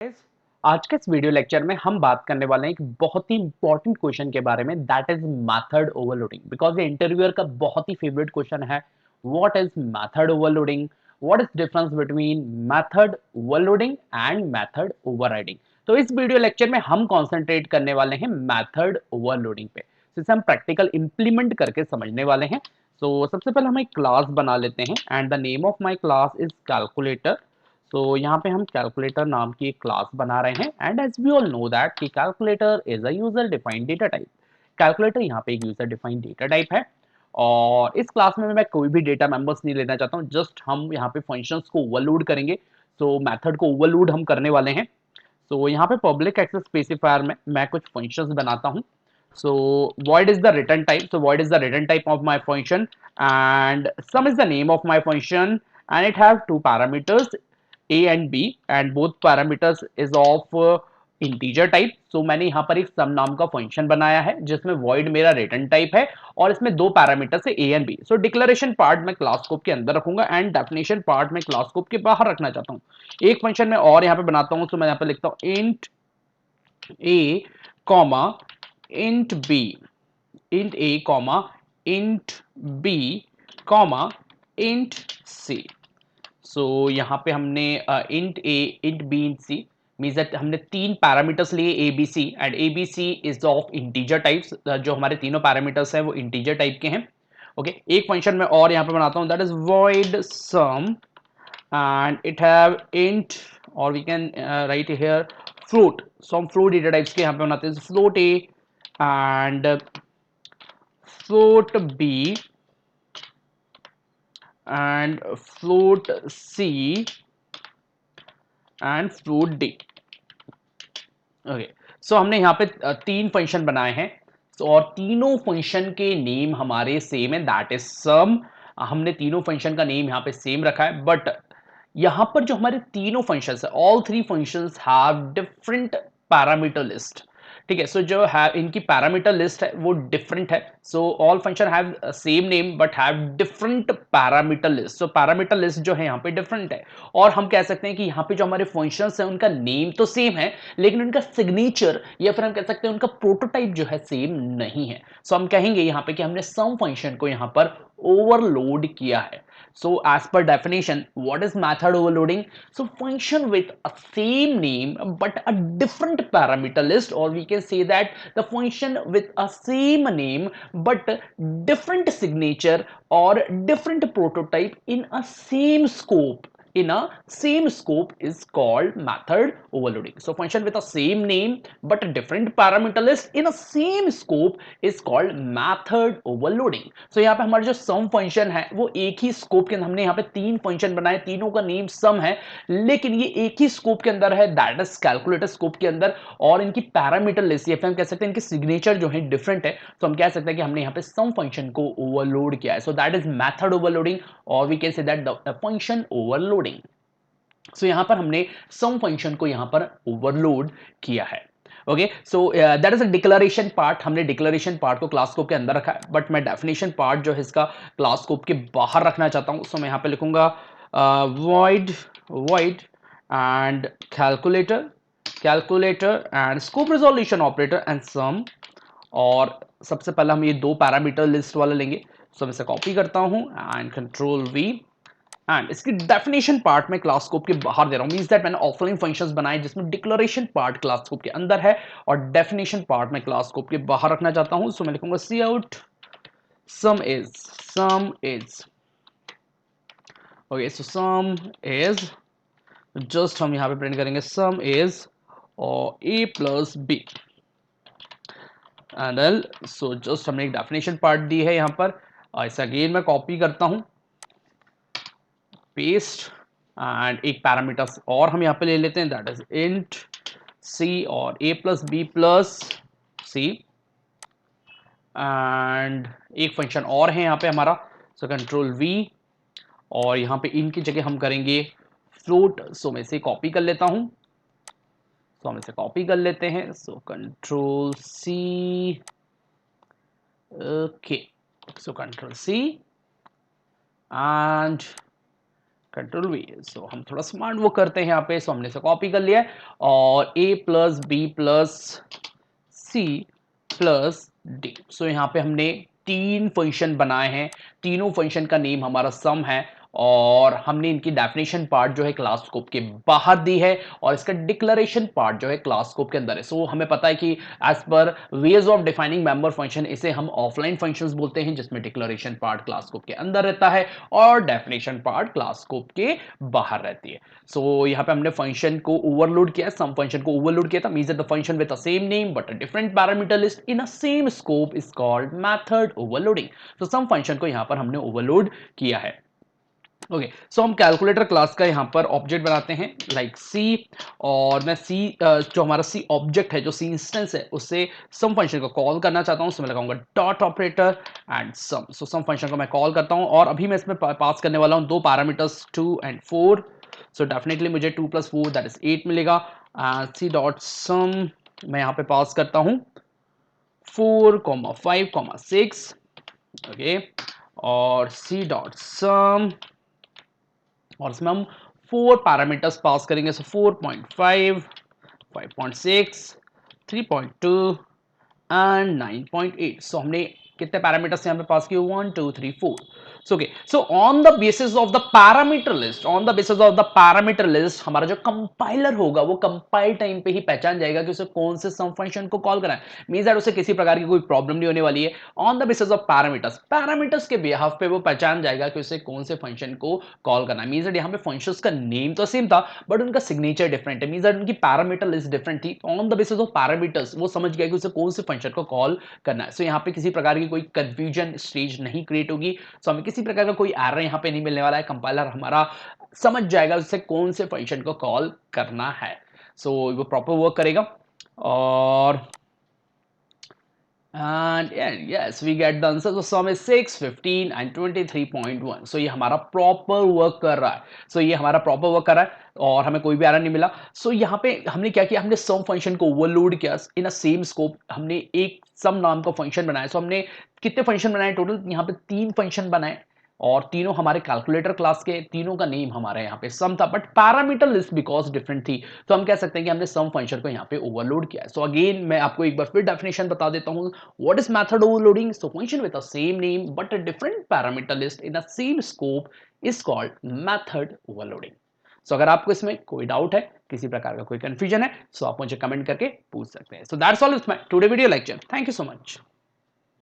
Guys, आज के इस वीडियो लेक्चर में हम बात करने वाले हैं एक बहुत ही इंपॉर्टेंट क्वेश्चन के बारे में that is method overloading because ये इंटरव्यूअर का बहुत ही फेवरेट क्वेश्चन है। What is method overloading? What is difference between method overloading and method overriding? तो इस वीडियो लेक्चर में हम कॉन्सेंट्रेट करने वाले हैं मेथड ओवरलोडिंग पे, जिसे हम प्रैक्टिकल इंप्लीमेंट करके समझने वाले हैं। तो सबसे पहले हम एक क्लास बना लेते हैं and the name of my class is calculator. तो यहाँ पे हम कैलकुलेटर नाम की एक क्लास बना रहे हैं and as we all know that कि calculator is a user defined data type. Calculator यहाँ पे एक यूजर डिफाइंड डेटा टाइप है और इस क्लास में मैं कोई भी डेटा मेंबर्स नहीं लेना चाहता हूँ, जस्ट हम यहाँ पे फंक्शंस को ओवरलोड करेंगे। तो मेथड को ओवरलोड हम करने वाले हैं। तो यहाँ पे पब्लिक एक्सेस स्पेसिफायर में मैं कुछ फंक्शंस बनाता हूँ। So void is the return type. So void is the return type of my function, and sum is the name of my function, and it has two parameters a and b, and both parameters is of integer type. So मैंने यहाँ पर एक sum नाम का function बनाया है जिसमें void मेरा रिटर्न टाइप है और इसमें दो पैरामीटर्स है a and b. So declaration part मैं क्लास स्कोप के अंदर रखूंगा एंड डेफिनेशन पार्ट मैं क्लास स्कोप के बाहर रखना चाहता हूँ। एक फंक्शन में और यहाँ पे बनाता हूँ, तो मैं यहाँ पे लिखता हूँ int a comma int b, int a comma int b comma int c. सो यहाँ पे हमने int a int b int c means that हमने तीन पैरामीटर्स लिए a b c and a b c is of integer types. जो हमारे तीनों parameters हैं वो इंटीजर टाइप के हैं। ओके एक फंक्शन में और यहाँ पे बनाता हूँ that is void sum and it have int or we can write here float। so हम float डेटा टाइप्स के यहाँ पे बनाते हैं float a and float b and float c and float d। Okay so हमने यहाँ पे तीन फंक्शन बनाए हैं। और तीनों फंक्शन के नेम हमारे सेम है दैट इज सम। हमने तीनों फंक्शन का नेम यहाँ पे सेम रखा है बट यहाँ पर जो हमारे तीनों फंक्शंस है all three functions have different parameter list. ठीक है सो जो है इनकी पैरामीटर लिस्ट है वो डिफरेंट है। So all function have same name but have different parameter list. So parameter list जो है यहाँ पे डिफरेंट है और हम कह सकते हैं कि यहाँ पे जो हमारे फंक्शंस हैं उनका नेम तो सेम है लेकिन उनका सिग्नेचर या फिर हम कह सकते हैं उनका प्रोटोटाइप जो है सेम नहीं है। सो हम कहेंगे यहाँ पे कि हमने सम फंक्शन को यहाँ पर ओवरलोड किया है। So as per definition, what is method overloading? So function with a same name but a different parameter list, or we can say that the function with a same name but different signature or different prototype in a same scope, is called method overloading. So function with the same name but a different parameter list in a same scope is called method overloading. So यहाँ पे हमारा जो sum function है वो एक ही scope के अंदर, हमने यहाँ पे तीन function बनाए, तीनों का name sum है लेकिन ये एक ही scope के अंदर है that is calculator scope के अंदर। और इनकी parameter list या फिर हम कह सकते हैं इनकी signature जो है different है। तो हम कह सकते हैं कि हमने यहाँ पे sum function को overload किया है। So that is method overloading or we can say that the function overloading। So यहाँ पर हमने sum function को यहाँ पर overload किया है। Okay so that is a declaration part. हमने डिक्लेरेशन पार्ट को क्लास स्कोप के अंदर रखा है बट मैं डेफिनेशन पार्ट जो है इसका क्लास स्कोप के बाहर रखना चाहता हूं। सो मैं यहाँ पे लिखूंगा void void and calculator and scope resolution operator and sum। और सबसे पहले हम ये दो पैरामीटर लिस्ट वाला लेंगे। सो मैं इसे कॉपी करता हूं एंड कंट्रोल वी एंड इसकी डेफिनेशन पार्ट में क्लास स्कोप के बाहर दे रहा हूं। मींस दैट मैंने ऑफलाइन फंक्शंस बनाए जिसमें डिक्लेरेशन पार्ट क्लास स्कोप के अंदर है और डेफिनेशन पार्ट में क्लास स्कोप के बाहर रखना चाहता हूं। सो मैं लिखूंगा cout sum is okay so sum is just हम यहां पे प्रिंट करेंगे सम इज और A plus B and L. So just हमने एक डेफिनेशन पार्ट दी है यहां पर। इसे अगेन मैं कॉपी करता हूं पेस्ट एंड एक पैरामीटर और हम यहाँ पे ले लेते हैं दैट इज इंट सी और a plus B plus C and एक फंक्शन और है यहाँ पे हमारा। सो कंट्रोल वी और यहाँ पे इनकी जगह हम करेंगे फ्लोट। सो मैं इसे कॉपी कर लेता हूँ। सो हम इसे कॉपी कर लेते हैं। So control C okay so control C and control V. So हम थोड़ा स्मार्ट वो करते हैं यहाँ पे। सो हमने इसे कॉपी कर लिया है और a plus B plus C plus D. So यहाँ पे हमने तीन फंक्शन बनाए हैं, तीनों फंक्शन का नेम हमारा सम है और हमने इनकी डेफिनेशन पार्ट जो है क्लास स्कोप के बाहर दी है और इसका डिक्लेरेशन पार्ट जो है क्लास स्कोप के अंदर है। सो हमें पता है कि as per ways of defining member function इसे हम ऑफलाइन फंक्शंस बोलते हैं, जिसमें डिक्लेरेशन पार्ट क्लास स्कोप के अंदर रहता है और डेफिनेशन पार्ट क्लास स्कोप के बाहर रहती है। सो यहाँ पे हमने फंक्शन को ओवरलोड किया, सम फंक्शन को ओवरलोड किया था, means that the function with the same name but a different parameter list in a same scope is called method overloading. तो सम फंक्शन को यहाँ पर हमने ओवरलोड किया है। ओके, सो हम कैलकुलेटर क्लास का यहाँ पर ऑब्जेक्ट बनाते हैं लाइक सी, और मैं सी जो हमारा सी ऑब्जेक्ट है, जो सी इंस्टेंस है, उससे सम फंक्शन को कॉल करना चाहता हूँ। सो मैं लगाऊंगा dot operator and sum. So sum function को मैं कॉल करता हूँ और अभी मैं इसमें पास करने वाला हूँ दो पैरामीटर्स 2 एंड 4। सो डेफिनेटली मुझे 2 + 4 दैट इज 8 मिलेगा। सी डॉट सम मैं यहाँ पे पास करता हूँ 4, 5, 6। ओके, और सी डॉट सम और इसमें हम 4 पैरामीटर्स पास करेंगे। सो 4.5, 5.6, 3.2 एंड 9.8। सो हमने कितने पैरामीटर्स यहाँ पे पास किए? 1 2 3 4। So okay, so on the basis of the parameter list, on the basis of the parameter list हमारा जो कंपाइलर होगा वो कंपाइल टाइम पे ही पहचान जाएगा कि उसे कौन से सम फंक्शन को कॉल करना है। मींस दैट उसे किसी प्रकार की कोई प्रॉब्लम नहीं होने वाली है। On the basis of parameters, parameters के बिहाफ पे वो पहचान जाएगा कि उसे कौन से फंक्शन को कॉल करना है। मींस दैट यहाँ पे फंक्शंस का नेम तो सेम था बट उनका सिग्नेचर डिफरेंट है। मींस दैट उनकी पैरामीटर लिस्ट डिफरेंट थी। On the basis of parameters वो समझ गया कि उसे कौन से फंक्शन को कॉल करना है। सो यहाँ पे किसी प्रकार की कोई कंफ्यूजन स्टेज नहीं क्रिएट होगी। सो हमें किसी प्रकार का कोई एरर यहाँ पे नहीं मिलने वाला है। कंपाइलर हमारा समझ जाएगा उससे कौन से फंक्शन को कॉल करना है। सो वो प्रॉपर वर्क करेगा और and yes we get the answer. So sum is 6, 15 and 23.1. So ये हमारा प्रॉपर वर्क कर रहा है। So ये हमारा प्रॉपर वर्क कर रहा है और हमें कोई भी एरर नहीं मिला। So यहाँ पे हमने क्या किया, हमने सम फंक्शन को ओवरलोड किया इन अ सेम स्कोप। हमने एक सम नाम का फंक्शन बनाया। So हमने कितने फंक्शन बनाए टोटल? यहाँ पे 3 फंक्शन बनाए और तीनों हमारे कैलकुलेटर क्लास के, तीनों का नेम हमारे यहाँ पे सम था but parameter list because different थी। तो हम कह सकते हैं कि हमने सम फंक्शन को यहाँ पे ओवरलोड किया है। सो अगेन मैं आपको एक बार फिर डेफिनेशन बता देता हूँ। What is method overloading? So function with the same name but a different parameter list in the same scope is called method overloading. So अगर आपको इसमें कोई डाउट है, किसी प्रकार का कोई कंफ्यूजन है, सो आप मुझे कमेंट करके पूछ सकते हैं। So that's all with my today video lecture. Thank you so much.